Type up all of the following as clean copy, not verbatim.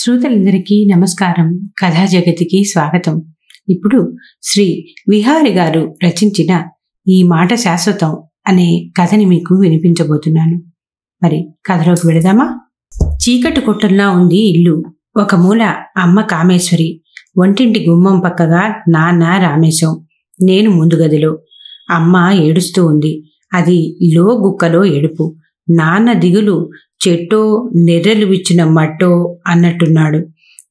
శ్రోతలందరికీ నమస్కారం. కథా జగతికి స్వాగతం. ఇప్పుడు శ్రీ విహారి గారు రచించిన ఈ మాట శాశ్వతం అనే కథని మీకు వినిపించబోతున్నాను. మరి కథలోకి వెళదామా? చీకటి కొట్టంలా ఉంది ఇల్లు. ఒక మూల అమ్మ కామేశ్వరి, వంటింటి గుమ్మం పక్కగా నాన్న రామేశం, నేను ముందు గదిలో. అమ్మ ఏడుస్తూ ఉంది. అది లో గుక్కలో ఏడుపు. నాన్న దిగులు చెట్టో నెర్రెలు విచ్చిన మట్టో అన్నట్టున్నాడు.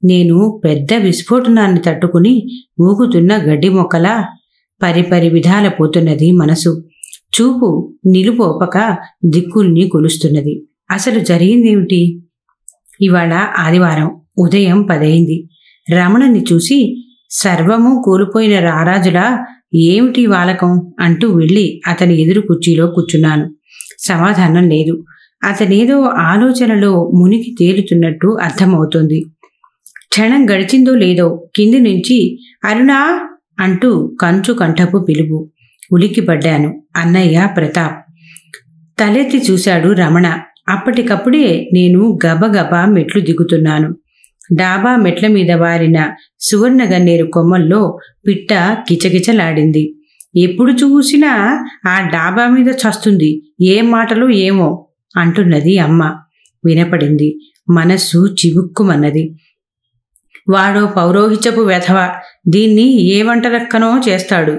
నేను పెద్ద విస్ఫోటనాన్ని తట్టుకుని ఊగుతున్న గడ్డి మొక్కలా పరిపరి విధాల పోతున్నది మనసు. చూపు నిలుపోపక దిక్కుల్ని కొలుస్తున్నది. అసలు జరిగిందేమిటి? ఇవాళ ఆదివారం ఉదయం 10 అయింది. రమణని చూసి సర్వము కూలిపోయిన రారాజులా ఏమిటి వాలకం అంటూ వెళ్ళి అతని ఎదురు కుర్చీలో కూర్చున్నాను. సమాధానం లేదు. అతనేదో ఆలోచనలో మునిగి తేలుతున్నట్టు అర్థమవుతోంది. క్షణం గడిచిందో లేదో కింది నుంచి అరుణా అంటూ కంచు కంఠపు పిలుపు. ఉలిక్కిపడ్డాను. అన్నయ్య ప్రతాప్. తలెత్తి చూశాడు రమణ. అప్పటికప్పుడే నేను గబగబా మెట్లు దిగుతున్నాను. డాబా మెట్ల మీద వారిన సువర్ణ గన్నేరు కొమ్మల్లో పిట్ట కిచకిచలాడింది. ఎప్పుడు చూసినా ఆ డాబా మీద చస్తుంది, ఏం మాటలు ఏమో అంటున్నది అమ్మ. వినపడింది. మనస్సు చివుక్కుమన్నది. వాడో పౌరోహిత్యపు వెధవ, దీన్ని ఏ వంటలక్కనో చేస్తాడు.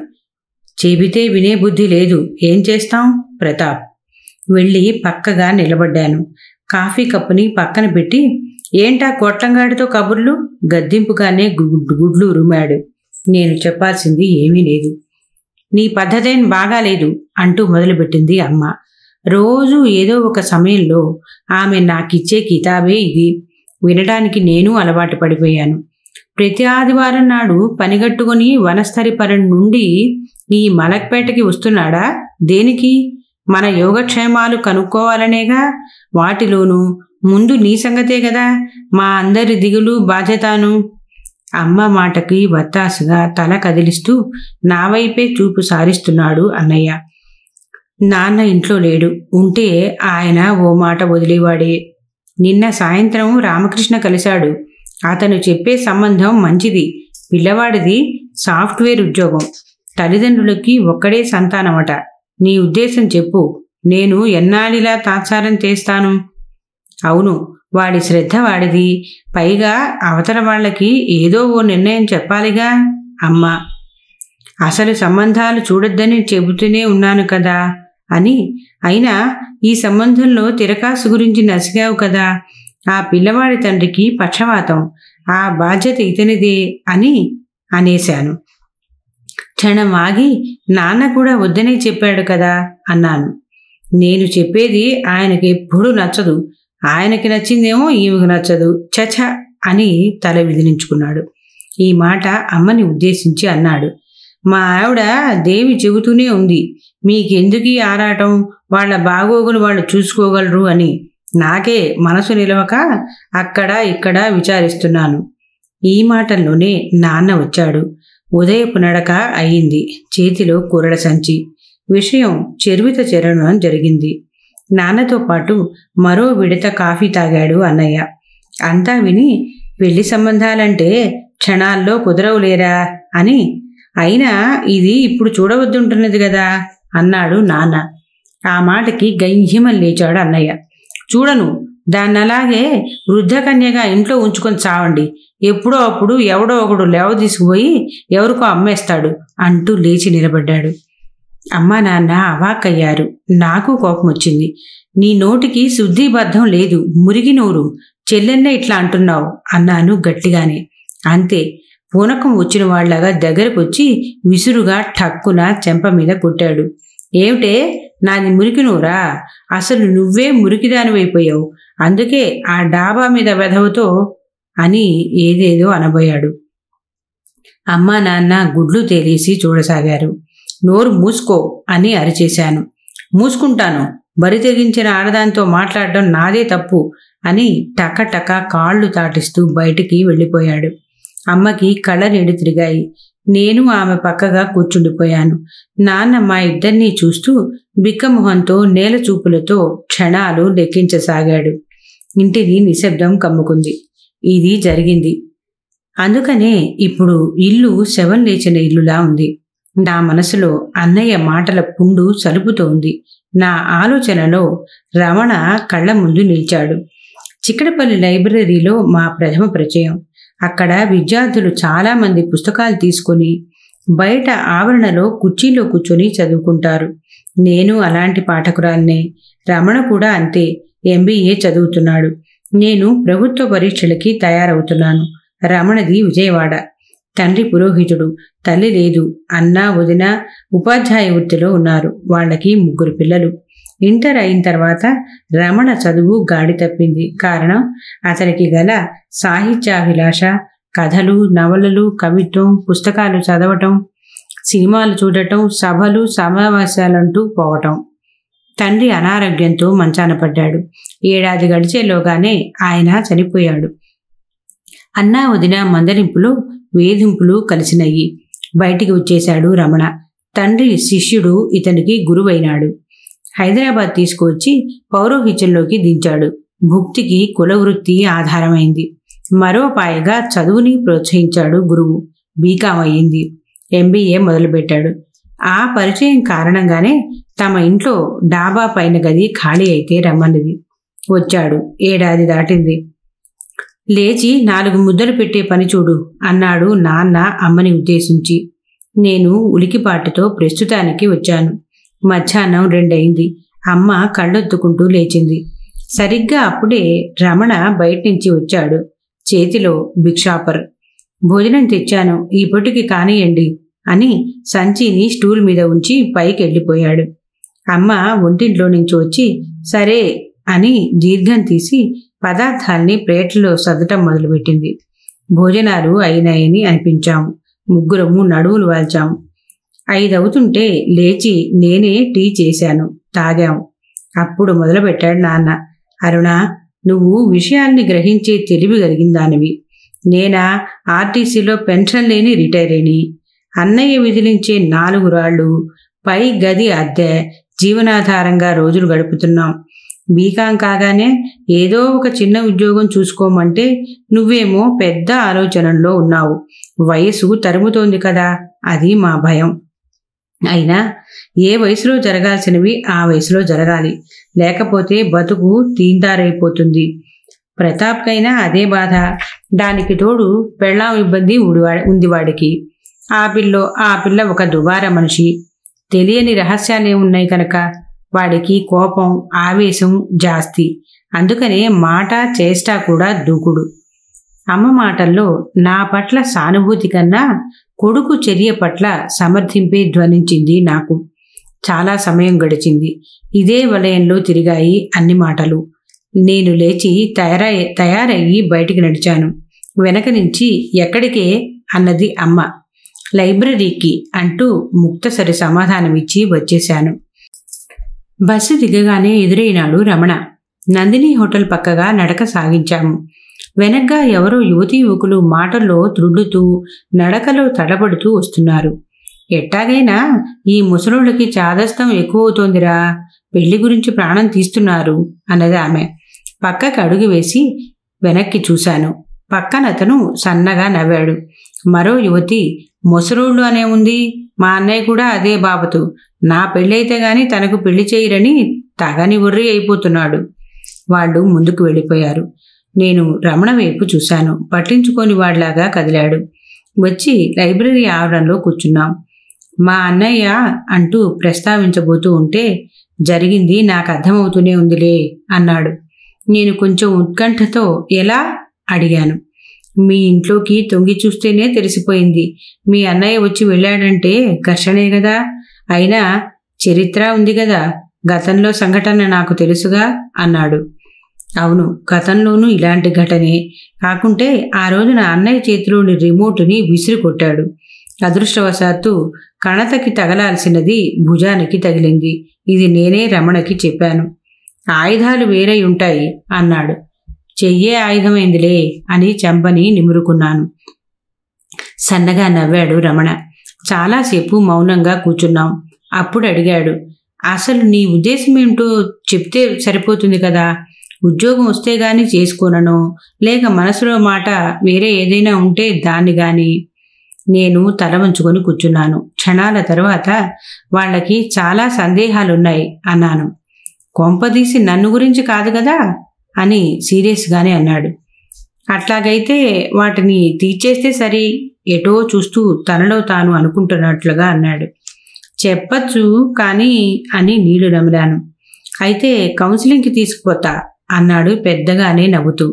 చెబితే వినే బుద్ధి లేదు, ఏం చేస్తాం? ప్రతాప్. వెళ్ళి పక్కగా నిలబడ్డాను. కాఫీ కప్పుని పక్కన పెట్టి, ఏంటా కొట్టంగాడితో కబుర్లు? గద్దింపుగానే గుడ్లు ఉరుమాడు. నేను చెప్పాల్సింది ఏమీ లేదు. నీ పద్ధతేం బాగాలేదు అంటూ మొదలుపెట్టింది అమ్మ. రోజు ఏదో ఒక సమయంలో ఆమె నాకిచ్చే కితాబే ఇది. వినడానికి నేను అలవాటు పడిపోయాను. ప్రతి ఆదివారం నాడు పనిగట్టుకుని వనస్థలిపురం నుండి ఈ మలక్పేటకి వస్తున్నాడా? దేనికి? మన యోగక్షేమాలు కనుక్కోవాలనేగా. వాటిలోనూ ముందు నీ సంగతే కదా, మా అందరి దిగులు బాధ్యతను. అమ్మ మాటకి వత్తాసుగా తల కదిలిస్తూ నా వైపే చూపు సారిస్తున్నాడు అన్నయ్య. నాన్న ఇంట్లో లేడు. ఉంటే ఆయన ఓ మాట వదిలేవాడే. నిన్న సాయంత్రం రామకృష్ణ కలిశాడు. అతను చెప్పే సంబంధం మంచిది. పిల్లవాడిది సాఫ్ట్వేర్ ఉద్యోగం. తల్లిదండ్రులకి ఒక్కడే సంతానమట. నీ ఉద్దేశం చెప్పు. నేను ఎన్నాళ్ళిలా తాత్సారం చేస్తాను? అవును, వాడి శ్రద్ధ వాడిది. పైగా అవతల వాళ్ళకి ఏదో ఓ నిర్ణయం చెప్పాలిగా. అమ్మ. అసలు సంబంధాలు చూడొద్దని చెబుతూనే ఉన్నాను కదా అని. అయినా ఈ సంబంధంలో తిరకాసు గురించి నసిగావు కదా. ఆ పిల్లవాడి తండ్రికి పక్షవాతం, ఆ బాధ్యత ఇతనిదే అని అనేశాను. క్షణం ఆగి, నాన్న కూడా వద్దనే చెప్పాడు కదా అన్నాను. నేను చెప్పేది ఆయనకి ఎప్పుడూ నచ్చదు. ఆయనకి నచ్చిందేమో ఈమెకు నచ్చదు. చచ అని తల విదిలించుకున్నాడు. ఈ మాట అమ్మని ఉద్దేశించి అన్నాడు. మా ఆవిడ దేవి చెబుతూనే ఉంది, మీకెందుకీ ఆరాటం, వాళ్ల బాగోగులు వాళ్ళు చూసుకోగలరు అని. నాకే మనసు నిలవక అక్కడ ఇక్కడ విచారిస్తున్నాను. ఈ మాటల్లోనే నాన్న వచ్చాడు. ఉదయపు నడక అయింది. చేతిలో కూరల సంచి. విషయం చెరువిత చెరడం జరిగింది. నాన్నతో పాటు మరో విడత కాఫీ తాగాడు అన్నయ్య. అంతా విని, పెళ్లి సంబంధాలంటే క్షణాల్లో కుదరవులేరా అని. అయినా ఇది ఇప్పుడు చూడవద్దుంటున్నది కదా అన్నాడు నాన్న. ఆ మాటకి గంహిమని లేచాడు అన్నయ్య. చూడను, దాన్నలాగే వృద్ధకన్యగా ఇంట్లో ఉంచుకొని చావండి. ఎప్పుడో అప్పుడు ఎవడో ఒకడు లేవ తీసుకుపోయి ఎవరికో అమ్మేస్తాడు అంటూ లేచి నిలబడ్డాడు. అమ్మా నాన్న అవాక్కయ్యారు. నాకు కోపం వచ్చింది. నీ నోటికి శుద్ధిబద్ధం లేదు, మురిగి నోరు. చెల్లెన్నే ఇట్లా అంటున్నావు అన్నాను గట్టిగానే. అంతే. పూనకం వచ్చిన వాళ్లాగా దగ్గరకొచ్చి విసురుగా ఠక్కున చెంప మీద కొట్టాడు. ఏమిటే, నాది మురికి నోరా? అసలు నువ్వే మురికిదానివైపోయావు. అందుకే ఆ డాబా మీద వెధవతో అని ఏదేదో అనబోయాడు. అమ్మా నాన్న గుడ్లు తేలేసి చూడసాగారు. నోరు మూసుకో అని అరిచేశాను. మూసుకుంటాను. బరి తెగించిన ఆడదాంతో మాట్లాడడం నాదే తప్పు అని టకటక కాళ్ళు తాటిస్తూ బయటికి వెళ్ళిపోయాడు. అమ్మకి కళ్ళ నీడు తిరిగాయి. నేను ఆమె పక్కగా కూర్చుండిపోయాను. నాన్న మా ఇద్దరినీ చూస్తూ బిక్కమొహంతో నేల చూపులతో క్షణాలు లెక్కించసాగాడు. ఇంటిని నిశ్శబ్దం కమ్ముకుంది. ఇది జరిగింది. అందుకనే ఇప్పుడు ఇల్లు శవం లేచిన ఇల్లులా ఉంది. నా మనసులో అన్నయ్య మాటల పుండు సలుపుతోంది. నా ఆలోచనలో రమణ కళ్ళ ముందు నిలిచాడు. చిక్కడపల్లి లైబ్రరీలో మా ప్రథమ పరిచయం. అక్కడ విద్యార్థులు చాలామంది పుస్తకాలు తీసుకుని బయట ఆవరణలో కుర్చీలో కూర్చొని చదువుకుంటారు. నేను అలాంటి పాఠకురాల్నే. రమణ కూడా అంతే. MBA చదువుతున్నాడు. నేను ప్రభుత్వ పరీక్షలకి తయారవుతున్నాను. రమణది విజయవాడ. తండ్రి పురోహితుడు, తల్లి లేదు. అన్న, వదిన ఉపాధ్యాయ వృత్తిలో ఉన్నారు. వాళ్ళకి 3 పిల్లలు. ఇంటర్ అయిన తర్వాత రమణ చదువు గాడి తప్పింది. కారణం అతనికి గల సాహిత్యాభిలాష, కథలు, నవలలు, కవిత్వం, పుస్తకాలు చదవటం, సినిమాలు చూడటం, సభలు, సమావేశాలంటూ పోవటం. తండ్రి అనారోగ్యంతో మంచాన పడ్డాడు. 1 ఏడాది గడిచేలోగానే ఆయన చనిపోయాడు. అన్నా వదిన మందలింపులో వేధింపులు కలిసినయ్యి. బయటికి వచ్చేశాడు రమణ. తండ్రి శిష్యుడు ఇతనికి గురువైనాడు. హైదరాబాద్ తీసుకువచ్చి పౌరోహిత్యంలోకి దించాడు. భుక్తికి కులవృత్తి ఆధారమైంది. మరో పాయగా చదువుని ప్రోత్సహించాడు గురువు. బీకాం అయ్యింది. MBA మొదలుపెట్టాడు. ఆ పరిచయం కారణంగానే తమ ఇంట్లో డాబా పైన గది ఖాళీ అయితే రమ్మన్నది. వచ్చాడు. 1 ఏడాది దాటింది. లేచి 4 ముద్దలు పెట్టే పని చూడు అన్నాడు నాన్న అమ్మని ఉద్దేశించి. నేను ఉలికిపాటుతో ప్రస్తుతానికి వచ్చాను. మధ్యాహ్నం 2 అయింది. అమ్మ కళ్ళొత్తుకుంటూ లేచింది. సరిగ్గా అప్పుడే రమణ బయటినుంచి వచ్చాడు. చేతిలో భిక్షాపర్. భోజనం తెచ్చాను, ఈ పొట్టుకి కానియండి అని సంచిని స్టూల్ మీద ఉంచి పైకి వెళ్ళిపోయాడు. అమ్మ ఒంటింట్లో నుంచి వచ్చి సరే అని దీర్ఘం తీసి పదార్థాల్ని ప్లేట్లలో సర్దటం మొదలుపెట్టింది. భోజనాలు అయినాయని అనిపించాము. 3 నడువులు వాల్చాము. 5 అవుతుంటే లేచి నేనే టీ చేశాను. తాగాము. అప్పుడు మొదలుపెట్టాడు నాన్న. అరుణ, నువ్వు విషయాల్ని గ్రహించే తెలివి కలిగిందానివి. నేనా ఆర్టీసీలో పెన్షన్ లేని రిటైరేని. అన్నయ్య విధిలించే 4 రాళ్ళు, పై గది అద్దె, జీవనాధారంగా రోజులు గడుపుతున్నాం. బీకాం కాగానే ఏదో ఒక చిన్న ఉద్యోగం చూసుకోమంటే నువ్వేమో పెద్ద ఆలోచనల్లో ఉన్నావు. వయసు తరుముతోంది కదా, అది మా భయం. అయినా ఏ వయసులో జరగాల్సినవి ఆ వయసులో జరగాలి. లేకపోతే బతుకు తీందారైపోతుంది. ప్రతాప్కైనా అదే బాధ. దానికి తోడు పెళ్ళాం ఇబ్బంది ఉంది వాడికి. ఆ పిల్ల ఒక దుబారా మనిషి. తెలియని రహస్యాలేమున్నాయి కనుక వాడికి కోపం, ఆవేశం జాస్తి. అందుకనే మాట చేష్ట కూడా దూకుడు. అమ్మ మాటల్లో నా పట్ల సానుభూతి కన్నా కొడుకు చర్య పట్ల సమర్థింపే ధ్వనించింది నాకు. చాలా సమయం గడిచింది. ఇదే వలయంలో తిరిగాయి అన్ని మాటలు. నేను లేచి తయారయ్యి బయటికి నడిచాను. వెనక నుంచి ఎక్కడికే అన్నది అమ్మ. లైబ్రరీకి అంటూ ముక్తసరి సమాధానమిచ్చి వచ్చేశాను. బస్సు దిగగానే ఎదురైనాడు రమణ. నందిని హోటల్ పక్కగా నడక సాగించాము. వెనగ్గా ఎవరో యువతీ యువకులు మాటల్లో త్రుళ్ళుతూ నడకలో తడబడుతూ వస్తున్నారు. ఎట్టాగైనా ఈ ముసలోళ్ళకి చాదస్తం ఎక్కువవుతోందిరా, పెళ్లి గురించి ప్రాణం తీస్తున్నారు అన్నది ఆమె. పక్కకి అడుగు వేసి వెనక్కి చూశాను. పక్కనతను సన్నగా నవ్వాడు. మరో యువతి, ముసలోళ్ళు అనే ఉంది, మా అన్నయ్య కూడా అదే బాబతు. నా పెళ్ళైతే గాని తనకు పెళ్లి చేయరని తగని వర్రి అయిపోతున్నాడు. వాళ్ళు ముందుకు వెళ్ళిపోయారు. నేను రమణ వైపు చూశాను. పట్టించుకొని వాడిలాగా కదిలాడు. వచ్చి లైబ్రరీ ఆవరణలో కూర్చున్నాం. మా అన్నయ్య అంటూ ప్రస్తావించబోతూ ఉంటే జరిగింది నాకు అర్థమవుతూనే ఉందిలే అన్నాడు. నేను కొంచెం ఉత్కంఠతో ఎలా అడిగాను. మీ ఇంట్లోకి తొంగి చూస్తేనే తెలిసిపోయింది. మీ అన్నయ్య వచ్చి వెళ్ళాడంటే ఘర్షణే కదా. అయినా చరిత్ర ఉంది కదా, గతంలో సంఘటన నాకు తెలుసుగా అన్నాడు. అవును, గతంలోనూ ఇలాంటి ఘటనే. కాకుంటే ఆ రోజున అన్నయ్య చేతిలోని రిమోటుని విసిరి కొట్టాడు. అదృష్టవశాత్తు కణతకి తగలాల్సినది భుజానికి తగిలింది. ఇది నేనే రమణకి చెప్పాను. ఆయుధాలు వేరై ఉంటాయి అన్నాడు. చెయ్యే ఆయుధమైందిలే అని చెంపని నిమురుకున్నాను. సన్నగా నవ్వాడు రమణ. చాలాసేపు మౌనంగా కూర్చున్నాం. అప్పుడు అడిగాడు, అసలు నీ ఉద్దేశం ఏమిటో చెప్తే సరిపోతుంది కదా. ఉద్యోగం వస్తే గాని చేసుకోనను, లేక మనసులో మాట వేరే ఏదైనా ఉంటే దాన్ని గాని. నేను తల వంచుకొని కూర్చున్నాను. క్షణాల తరువాత వాళ్ళకి చాలా సందేహాలున్నాయి అన్నాను. కొంపదీసి నన్ను గురించి కాదు కదా అని సీరియస్గానే అన్నాడు. అట్లాగైతే వాటిని తీర్చేస్తే సరి, ఎటో చూస్తూ తనలో తాను అనుకుంటున్నట్లుగా అన్నాడు. చెప్పచ్చు కానీ అని నీళ్లు నమిలాను. అయితే కౌన్సిలింగ్కి తీసుకుపోతా అన్నాడు పెద్దగానే నవ్వుతూ.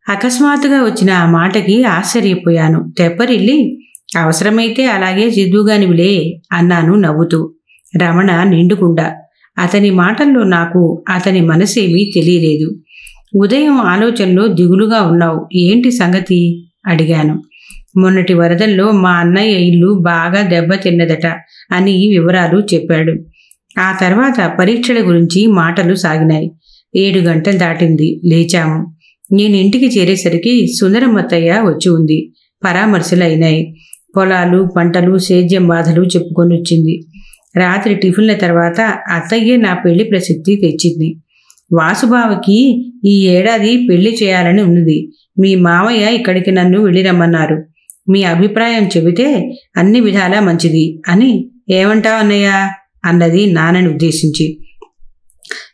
అకస్మాత్తుగా వచ్చిన ఆ మాటకి ఆశ్చర్యపోయాను. తెప్పరిల్లి అవసరమైతే అలాగే జిద్దుగానివిలే అన్నాను నవ్వుతూ. రమణ నిండుకుండా. అతని మాటల్లో నాకు అతని మనసేమీ తెలియలేదు. ఉదయం ఆలోచనలో దిగులుగా ఉన్నావు, ఏంటి సంగతి అడిగాను. మొన్నటి వరదల్లో మా అన్నయ్య ఇల్లు బాగా దెబ్బతిన్నదట అని వివరాలు చెప్పాడు. ఆ తర్వాత పరీక్షల గురించి మాటలు సాగినాయి. 7 గంటలు దాటింది. లేచాము. నేను ఇంటికి చేరేసరికి సుందరమ్మత్తయ్య వచ్చి ఉంది. పరామర్శలు అయినాయి. పొలాలు, పంటలు, సేద్యం బాధలు చెప్పుకొని వచ్చింది. రాత్రి టిఫిన్ల తర్వాత అత్తయ్య నా పెళ్లి ప్రసక్తి తెచ్చింది. వాసుబావకి ఈ ఏడాది పెళ్లి చేయాలని ఉన్నది. మీ మామయ్య ఇక్కడికి నన్ను వెళ్ళిరమ్మన్నారు. మీ అభిప్రాయం చెబితే అన్ని విధాలా మంచిది అని. ఏమంటావు అన్నయ్య అన్నది నాన్నని ఉద్దేశించి.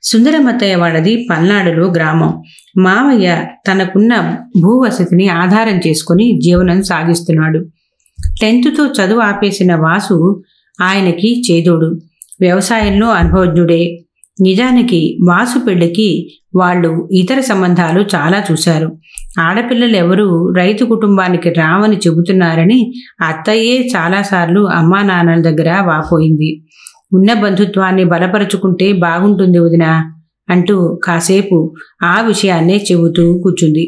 సుందరమత్తయ్య వాళ్ళది పల్నాడులో గ్రామం. మామయ్య తనకున్న భూవసతిని ఆధారం చేసుకుని జీవనం సాగిస్తున్నాడు. 10th చదువు ఆపేసిన వాసు ఆయనకి చేదోడు. వ్యవసాయంలో అనుభవజ్ఞుడే. నిజానికి వాసు పెళ్లికి వాళ్ళు ఇతర సంబంధాలు చాలా చూశారు. ఆడపిల్లలు ఎవరూ రైతు కుటుంబానికి రావని చెబుతున్నారని అత్తయ్యే చాలాసార్లు అమ్మా నాన్నల దగ్గర వాపోయింది. ఉన్న బంధుత్వాన్ని బలపరుచుకుంటే బాగుంటుంది వదినా అంటూ కాసేపు ఆ విషయాన్నే చెబుతూ కూర్చుంది.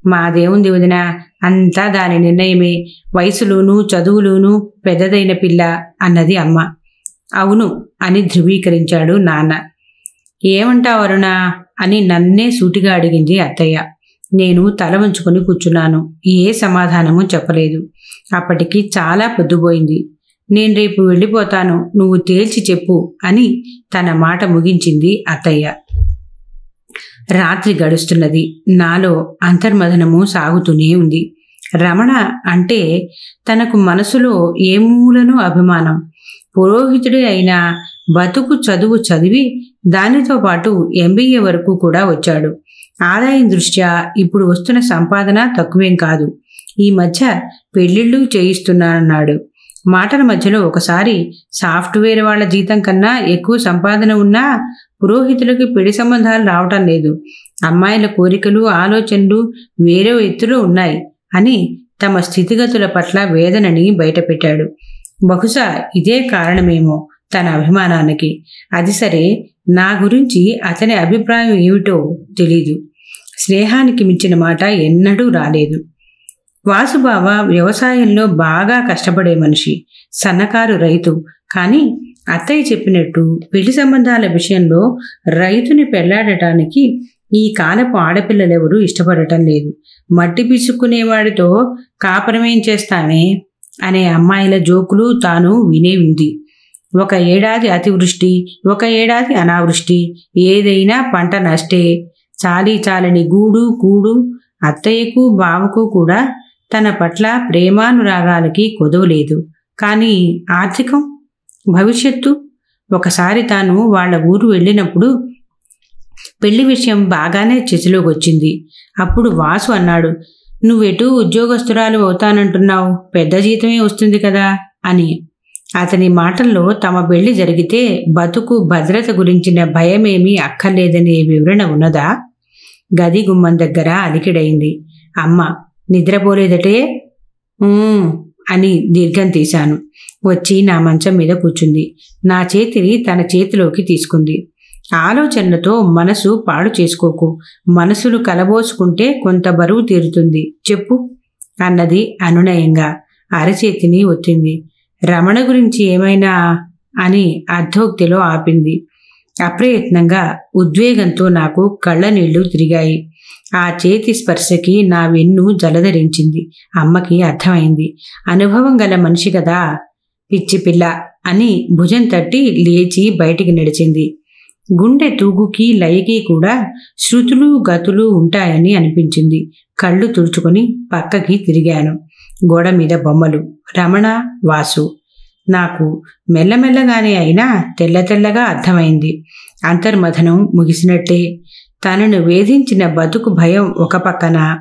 మాదేముంది వదినా, అంతా దాని నిర్ణయమే. వయసులోనూ చదువులోనూ పెద్దదైన పిల్ల అన్నది అమ్మ. అవును అని ధృవీకరించాడు నాన్న. ఏమంటావు అరుణా అని నన్నే సూటిగా అడిగింది అత్తయ్య. నేను తల వంచుకొని కూర్చున్నాను. ఏ సమాధానము చెప్పలేదు. అప్పటికి చాలా పొద్దుపోయింది. నేను రేపు వెళ్ళిపోతాను, నువ్వు తేల్చి చెప్పు అని తన మాట ముగించింది అత్తయ్య. రాత్రి గడుస్తున్నది. నాలో అంతర్మథనము సాగుతూనే ఉంది. రమణ అంటే తనకు మనసులో ఏ మూలనో అభిమానం. పురోహితుడే అయినా బతుకు చదువు చదివి దానితో పాటు MBA వరకు కూడా వచ్చాడు. ఆదాయం దృష్ట్యా ఇప్పుడు వస్తున్న సంపాదన తక్కువేం కాదు. ఈ మధ్య పెళ్లిళ్ళు చేయిస్తున్నానన్నాడు. మాటల మధ్యలో ఒకసారి సాఫ్ట్వేర్ వాళ్ళ జీతం కన్నా ఎక్కువ సంపాదన ఉన్నా పురోహితులకు పెళ్లి సంబంధాలు రావటం లేదు. అమ్మాయిల కోరికలు, ఆలోచనలు వేరే ఎత్తులో ఉన్నాయి అని తమ స్థితిగతుల పట్ల వేదనని బయటపెట్టాడు. బహుశా ఇదే కారణమేమో తన అభిమానానికి. అది సరే, నా గురించి అతని అభిప్రాయం ఏమిటో తెలీదు. స్నేహానికి మించిన మాట ఎన్నడూ రాలేదు. వాసుబావ వ్యవసాయంలో బాగా కష్టపడే మనిషి, సన్నకారు రైతు. కానీ అత్తయ్య చెప్పినట్టు పెళ్లి సంబంధాల విషయంలో రైతుని పెళ్లాడటానికి ఈ కాలపు ఆడపిల్లలెవరూ ఇష్టపడటం లేదు. మట్టి పిసుక్కునేవాడితో కాపురమేం చేస్తామే అనే అమ్మాయిల జోకులు తాను వినేవింది. 1 ఏడాది అతివృష్టి, 1 ఏడాది అనావృష్టి, ఏదైనా పంట నష్టే. చాలని గూడు కూడు. అత్తయ్యకు బావకు కూడా తన పట్ల ప్రేమానురాగాలకి కొదవలేదు. కానీ ఆర్థికం, భవిష్యత్తు. ఒకసారి తాను వాళ్ళ ఊరు వెళ్ళినప్పుడు పెళ్లి విషయం బాగానే చిచులోకి వచ్చింది. అప్పుడు వాసు అన్నాడు, నువ్వెటూ ఉద్యోగస్తురాలు అవుతానంటున్నావు, పెద్ద జీతమే వస్తుంది కదా అని. అతని మాటల్లో తమ పెళ్లి జరిగితే బతుకు భద్రత గురించిన భయమేమీ అక్కర్లేదనే వివరణ ఉన్నదా? గది గుమ్మం దగ్గర అలికిడైంది. అమ్మ నిద్రపోలేదటే అని దీర్ఘం తీశాను. వచ్చి నా మంచం మీద కూర్చుంది. నా చేతిని తన చేతిలోకి తీసుకుంది. ఆలోచనలతో మనసు పాడు చేసుకోకు. మనసులు కలబోసుకుంటే కొంత బరువు తీరుతుంది. చెప్పు అన్నది అనునయంగా. అరచేతిని ఒత్తింది. రమణ గురించి ఏమైనా అని అర్ధోక్తిలో ఆపింది. అప్రయత్నంగా ఉద్వేగంతో నాకు కళ్ళ నీళ్లు తిరిగాయి. ఆ చేతి స్పర్శకి నా వెన్ను జలధరించింది. అమ్మకి అర్థమైంది. అనుభవం గల మనిషి కదా, పిచ్చి పిల్ల అని భుజం తట్టి లేచి బయటికి నడిచింది. గుండె తూగుకి లయకి కూడా శృతులు గతులు ఉంటాయని అనిపించింది. కళ్ళు తుడుచుకొని పక్కకి తిరిగాను. గోడ మీద బొమ్మలు రమణ, వాసు. నాకు మెల్లమెల్లగానే అయినా తెల్ల తెల్లగా అర్థమైంది. అంతర్మథనం ముగిసినట్టే. తనను వేధించిన బతుకు భయం ఒక పక్కన,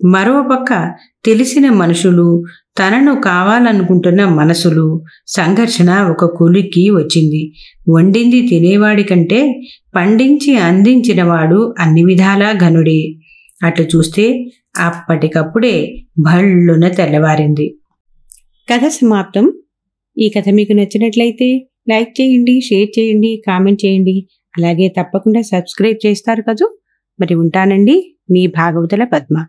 మరో పక్క తెలిసిన మనుషులు, తనను కావాలనుకుంటున్న మనసులు సంఘర్షణ ఒక కూలికి వచ్చింది. వండింది తినేవాడి కంటే పండించి అందించినవాడు అన్ని విధాలా ఘనుడే. అటు చూస్తే అప్పటికప్పుడే భళ్ళున తెల్లవారింది. కథ సమాప్తం. ఈ కథ మీకు నచ్చినట్లయితే లైక్ చేయండి, షేర్ చేయండి, కామెంట్ చేయండి. అలాగే తప్పకుండా సబ్స్క్రైబ్ చేస్తారు కదూ. మరి ఉంటానండి, మీ భాగవతుల పద్మ.